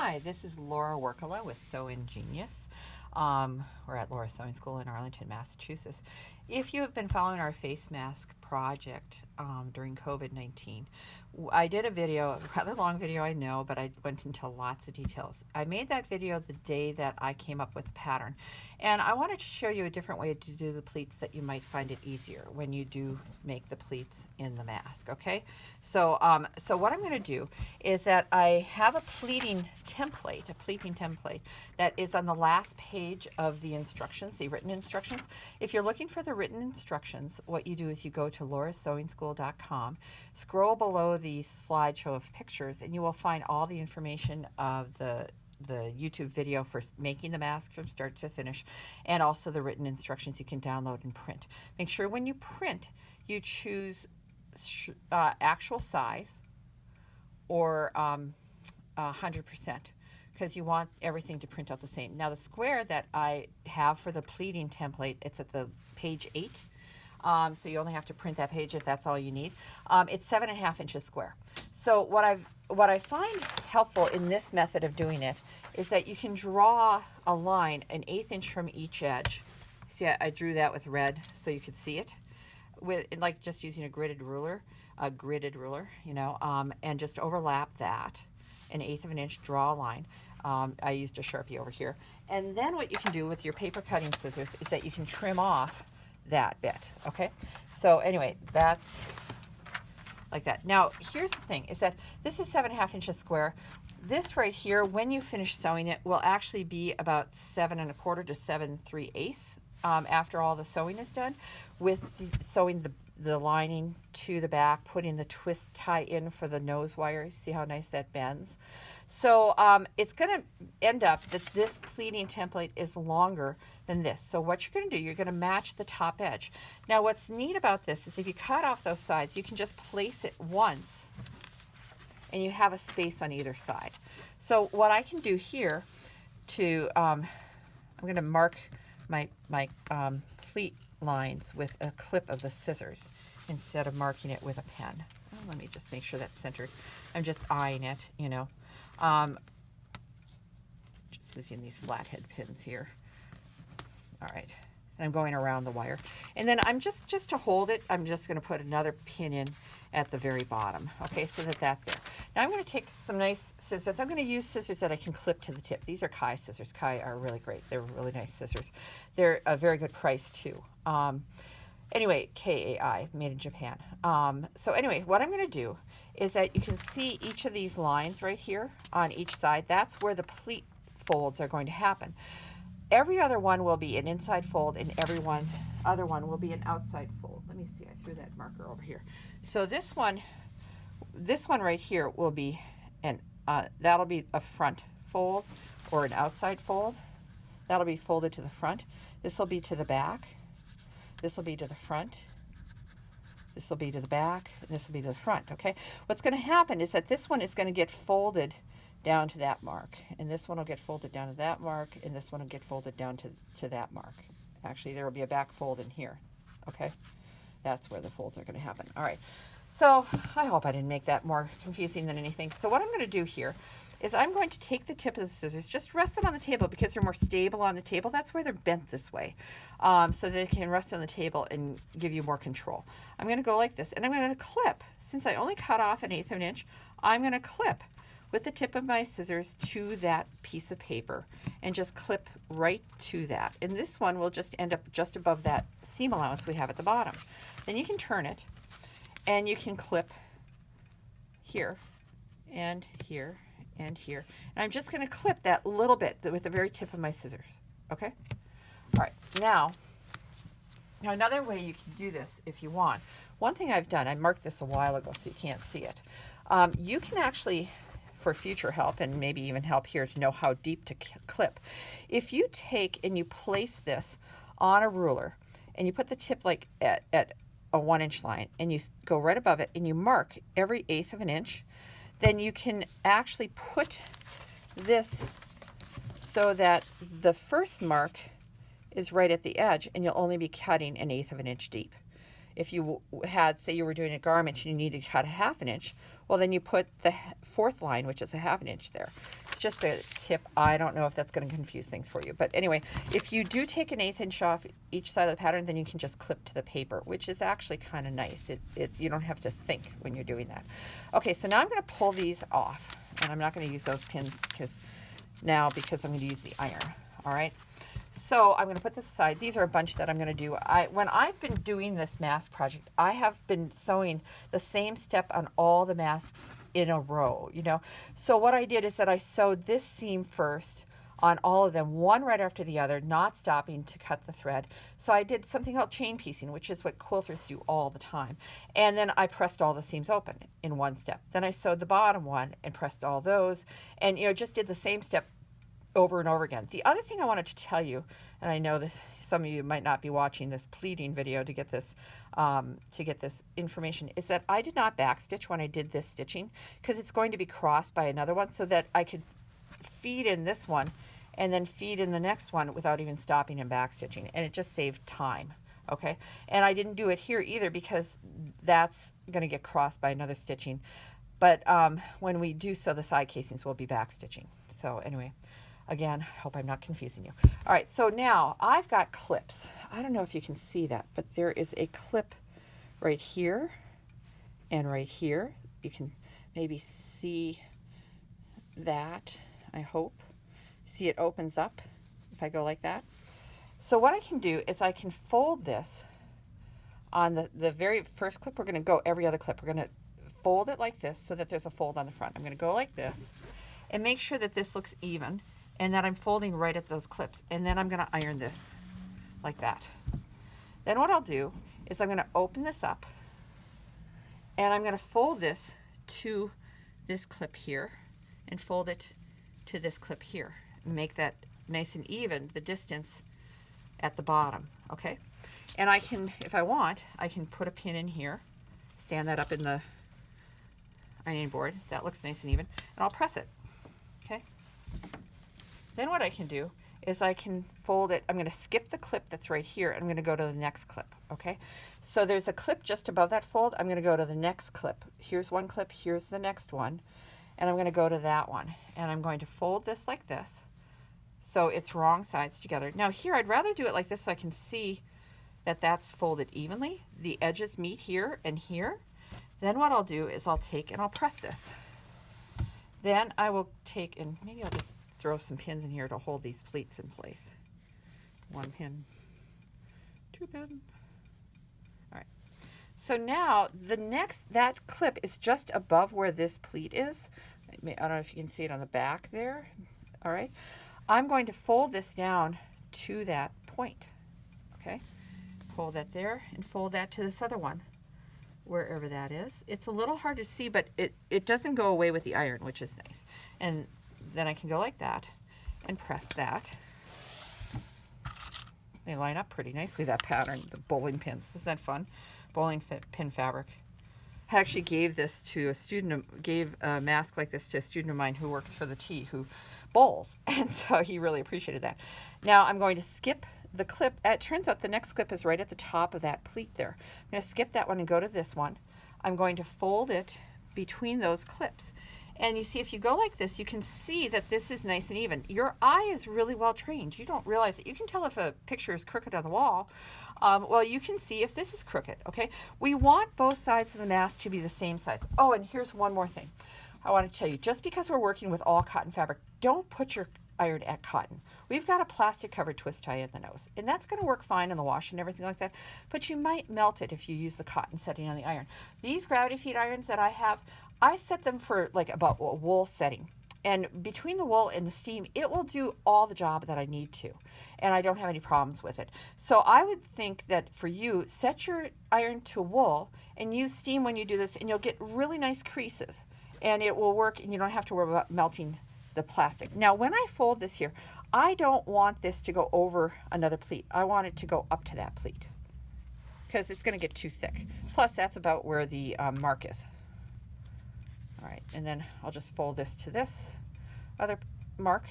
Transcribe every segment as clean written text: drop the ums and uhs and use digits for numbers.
Hi, this is Laura Workala with Sew Ingenious. We're at Laura's Sewing School in Arlington, Massachusetts. If you have been following our face mask project during COVID-19, I did a video, a rather long video, I know, but I went into lots of details. I made that video the day that I came up with the pattern, and I wanted to show you a different way to do the pleats that you might find it easier when you do make the pleats in the mask, okay? So what I'm going to do is that I have a pleating template that is on the last page of the instructions, the written instructions. If you're looking for the written instructions, what you do is you go to laurasewingschool.com, scroll below the slideshow of pictures, and you will find all the information of the YouTube video for making the mask from start to finish, and also the written instructions you can download and print. Make sure when you print, you choose actual size or 100%, because you want everything to print out the same. Now the square that I have for the pleading template, it's at the page 8. So you only have to print that page if that's all you need. It's 7.5 inches square. So what I find helpful in this method of doing it is that you can draw a line 1/8 inch from each edge. See, I drew that with red so you could see it, with like just using a gridded ruler, you know, and just overlap that 1/8 of an inch, draw a line. I used a Sharpie over here. And then what you can do with your paper cutting scissors is that you can trim off that bit, okay? So anyway, that's like that. Now, here's the thing, is that this is 7.5 inches square. This right here, when you finish sewing it, will actually be about 7.25 to 7/3 after all the sewing is done, with sewing the lining to the back, putting the twist tie in for the nose wire. See how nice that bends? So it's going to end up that this pleating template is longer than this. So what you're going to do, you're going to match the top edge. Now what's neat about this is if you cut off those sides, you can just place it once and you have a space on either side. So what I can do here to, I'm going to mark my pleat lines with a clip of the scissors instead of marking it with a pen. Oh, let me just make sure that's centered. I'm just eyeing it, you know. Just using these flathead pins here. All right, and I'm going around the wire. And then I'm just to hold it, I'm just gonna put another pin in at the very bottom, okay, so that's there. Now I'm gonna take some nice scissors. I'm gonna use scissors that I can clip to the tip. These are Kai scissors. Kai are really great. They're really nice scissors. They're a very good price too. Anyway, Kai, made in Japan. So anyway, what I'm gonna do is that you can see each of these lines right here on each side. That's where the pleat folds are going to happen. Every other one will be an inside fold, and every other one will be an outside fold. Let me see, I threw that marker over here. So this one right here will be that'll be a front fold or an outside fold. That'll be folded to the front. This will be to the back. This will be to the front. This will be to the back. And this will be to the front, okay? What's going to happen is that this one is going to get folded down to that mark, and this one will get folded down to that mark, and this one will get folded down to that mark. Actually, there will be a back fold in here, okay? That's where the folds are going to happen. All right, so I hope I didn't make that more confusing than anything. So what I'm going to do here is I'm going to take the tip of the scissors, just rest them on the table because they're more stable on the table. That's why they're bent this way, so they can rest on the table and give you more control. I'm going to go like this, and I'm going to clip. Since I only cut off 1/8 of an inch, I'm going to clip with the tip of my scissors to that piece of paper and just clip right to that. And this one will just end up just above that seam allowance we have at the bottom. Then you can turn it and you can clip here and here and here. And I'm just going to clip that little bit with the very tip of my scissors, okay? All right, now another way you can do this if you want. One thing I've done, I marked this a while ago so you can't see it. You can actually, for future help and maybe even help here to know how deep to clip, if you take and you place this on a ruler and you put the tip like at a 1-inch line and you go right above it and you mark every 1/8 of an inch, then you can actually put this so that the first mark is right at the edge and you'll only be cutting 1/8 of an inch deep. If you had, say you were doing a garment and you needed to cut 1/2 inch, well then you put the fourth line, which is 1/2 inch there. just a tip. I don't know if that's going to confuse things for you. But anyway, if you do take an 1/8 inch off each side of the pattern, then you can just clip to the paper, which is actually kind of nice. You don't have to think when you're doing that. Okay, so now I'm going to pull these off. And I'm not going to use those pins because I'm going to use the iron. All right. So I'm going to put this aside. These are a bunch that I'm going to do. When I've been doing this mask project, I have been sewing the same step on all the masks in a row, you know. So what I did is that I sewed this seam first on all of them, one right after the other, not stopping to cut the thread. So I did something called chain piecing, which is what quilters do all the time. And then I pressed all the seams open in one step. Then I sewed the bottom one and pressed all those, and just did the same step over and over again. The other thing I wanted to tell you, and I know that some of you might not be watching this pleating video to get this information, is that I did not backstitch when I did this stitching because it's going to be crossed by another one, so that I could feed in this one and then feed in the next one without even stopping and backstitching, and it just saved time. Okay, and I didn't do it here either because that's going to get crossed by another stitching. But when we do sew the side casings, we'll be backstitching. So anyway, again, I hope I'm not confusing you. All right, so now I've got clips. I don't know if you can see that, but there is a clip right here and right here. You can maybe see that, I hope. See, it opens up if I go like that. So what I can do is I can fold this on the very first clip. We're going to go every other clip. We're going to fold it like this so that there's a fold on the front. I'm going to go like this and make sure that this looks even and that I'm folding right at those clips. And then I'm going to iron this like that. Then what I'll do is I'm going to open this up and I'm going to fold this to this clip here and fold it to this clip here. Make that nice and even, the distance at the bottom, okay? And I can, if I want, I can put a pin in here, stand that up in the ironing board. That looks nice and even, and I'll press it, okay? Then what I can do is I can fold it. I'm going to skip the clip that's right here, and I'm going to go to the next clip, okay? So there's a clip just above that fold. I'm going to go to the next clip. Here's one clip, here's the next one, and I'm going to go to that one, and I'm going to fold this like this. So it's wrong sides together. Now here, I'd rather do it like this so I can see that that's folded evenly. The edges meet here and here. Then what I'll do is I'll take and I'll press this. Then I will take, and maybe I'll just throw some pins in here to hold these pleats in place. One pin, two pin. All right. So now that clip is just above where this pleat is. I don't know if you can see it on the back there. All right. I'm going to fold this down to that point, okay? Fold that there and fold that to this other one, wherever that is. It's a little hard to see, but it doesn't go away with the iron, which is nice. And then I can go like that and press that. They line up pretty nicely, that pattern, the bowling pins. Isn't that fun? Bowling pin fabric. I actually gave this to a student, gave a mask like this to a student of mine who works for the T, who bowls, and so he really appreciated that. Now I'm going to skip the clip. It turns out the next clip is right at the top of that pleat there. I'm going to skip that one and go to this one. I'm going to fold it between those clips. And you see, if you go like this, you can see that this is nice and even. Your eye is really well trained. You don't realize it. You can tell if a picture is crooked on the wall. Well, you can see if this is crooked, okay? We want both sides of the mask to be the same size. Oh, and here's one more thing I want to tell you. Just because we're working with all cotton fabric, don't put your iron at cotton. We've got a plastic covered twist tie in the nose, and that's going to work fine in the wash and everything like that, but you might melt it if you use the cotton setting on the iron. These gravity feed irons that I have, I set them for like about a wool setting, and between the wool and the steam, it will do all the job that I need to, and I don't have any problems with it. So I would think that for you, set your iron to wool and use steam when you do this, and you'll get really nice creases, and it will work, and you don't have to worry about melting the plastic. Now, when I fold this here, I don't want this to go over another pleat. I want it to go up to that pleat because it's going to get too thick. Plus, that's about where the mark is. All right, and then I'll just fold this to this other mark,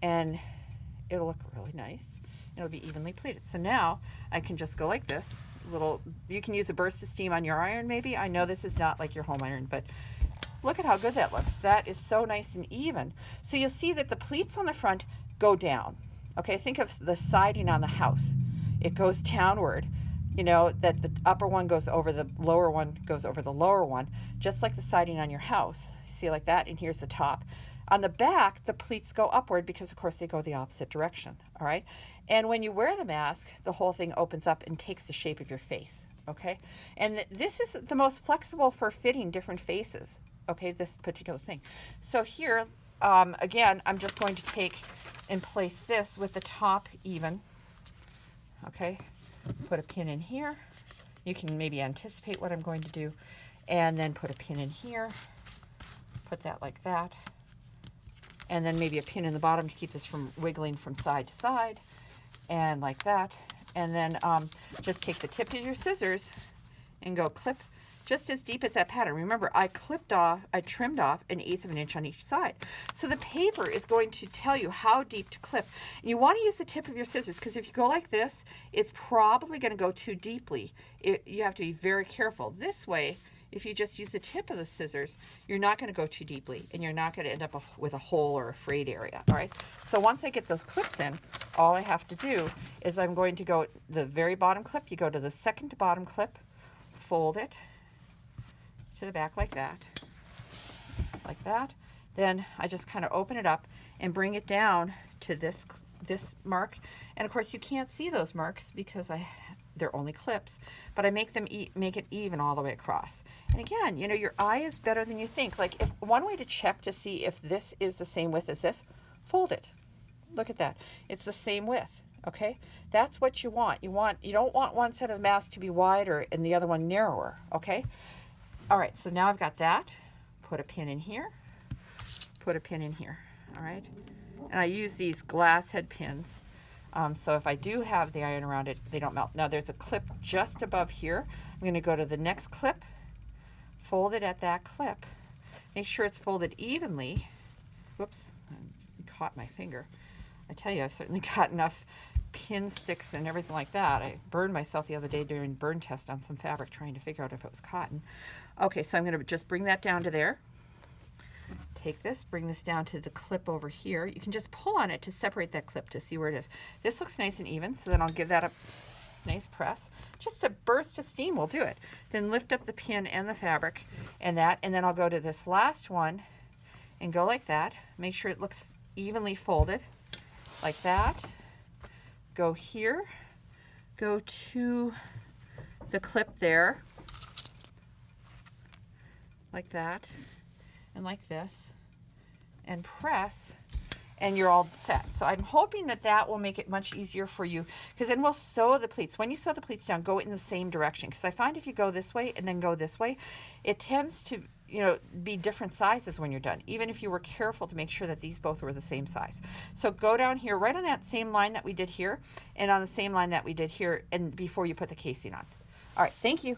and it'll look really nice. It'll be evenly pleated. So now I can just go like this. You can use a burst of steam on your iron maybe. I know this is not like your home iron, but Look at how good that looks. That is so nice and even. So you'll see that the pleats on the front go down. Okay, think of the siding on the house. It goes downward, you know, that the upper one goes over the lower one, goes over the lower one, just like the siding on your house. See, like that, and here's the top. On the back, the pleats go upward because, of course, they go the opposite direction, all right? And when you wear the mask, the whole thing opens up and takes the shape of your face, okay? And this is the most flexible for fitting different faces, okay, this particular thing. So here, again, I'm just going to take and place this with the top even, okay? Put a pin in here. You can maybe anticipate what I'm going to do. And then put a pin in here. Put that like that. And then maybe a pin in the bottom to keep this from wiggling from side to side. And like that. And then just take the tip of your scissors and go clip just as deep as that pattern. Remember, I trimmed off 1/8 of an inch on each side. So the paper is going to tell you how deep to clip. And you want to use the tip of your scissors, because if you go like this, it's probably going to go too deeply. You have to be very careful. This way, if you just use the tip of the scissors, you're not going to go too deeply, and you're not going to end up with a hole or a frayed area, all right? So once I get those clips in, all I have to do is I'm going to go the very bottom clip. You go to the second to bottom clip, fold it to the back like that. Then I just kind of open it up and bring it down to this mark. And of course you can't see those marks because they're only clips, but I make it even all the way across. And again, you know, your eye is better than you think. Like, if one way to check to see if this is the same width as this, fold it. Look at that. It's the same width. Okay? That's what you want. You don't want one set of the mask to be wider and the other one narrower, okay? All right, so now I've got that. Put a pin in here. Put a pin in here, all right? And I use these glass head pins. So if I do have the iron around it, they don't melt. Now there's a clip just above here. I'm going to go to the next clip, fold it at that clip. Make sure it's folded evenly. Whoops, I caught my finger. I tell you, I've certainly got enough pin sticks and everything like that. I burned myself the other day doing burn test on some fabric trying to figure out if it was cotton. Okay, so I'm going to just bring that down to there. Take this, bring this down to the clip over here. You can just pull on it to separate that clip to see where it is. This looks nice and even, so then I'll give that a nice press. Just a burst of steam will do it. Then lift up the pin and the fabric and then I'll go to this last one and go like that. Make sure it looks evenly folded like that. Go here, go to the clip there, like that, and like this, and press, and you're all set. So I'm hoping that that will make it much easier for you, because then we'll sew the pleats. When you sew the pleats down, go in the same direction, because I find if you go this way and then go this way, it tends to, you know, be different sizes when you're done, even if you were careful to make sure that these both were the same size. So go down here, right on that same line that we did here, and on the same line that we did here, and before you put the casing on. All right, thank you.